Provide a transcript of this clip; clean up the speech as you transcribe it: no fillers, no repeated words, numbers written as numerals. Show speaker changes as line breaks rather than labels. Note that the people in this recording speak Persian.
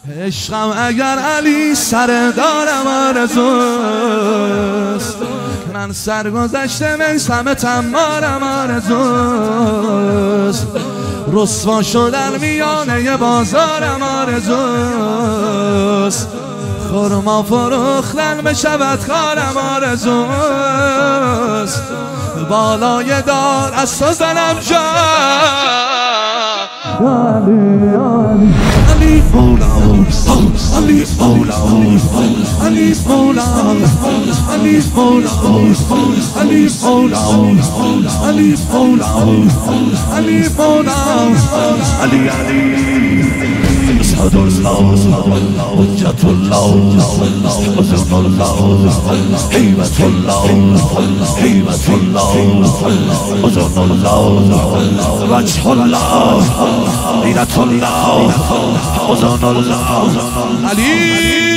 عشقم اگر علی سردارم آرزوست، من سرگذشته میسم تمارم آرزوست، رسوا شدن میانه بازارم آرزوست، خرما فروختن بشود کارم آرزوست، بالای دار از تو زنم جا علی مولا علی مولا علی مولا علی مولا علی مولا علی مولا علی مولا علی علی اسعد الله حجت الله حسن الله هیبت الله هیبت الله حسن الله وجه الله غیرت الله حسن الله علی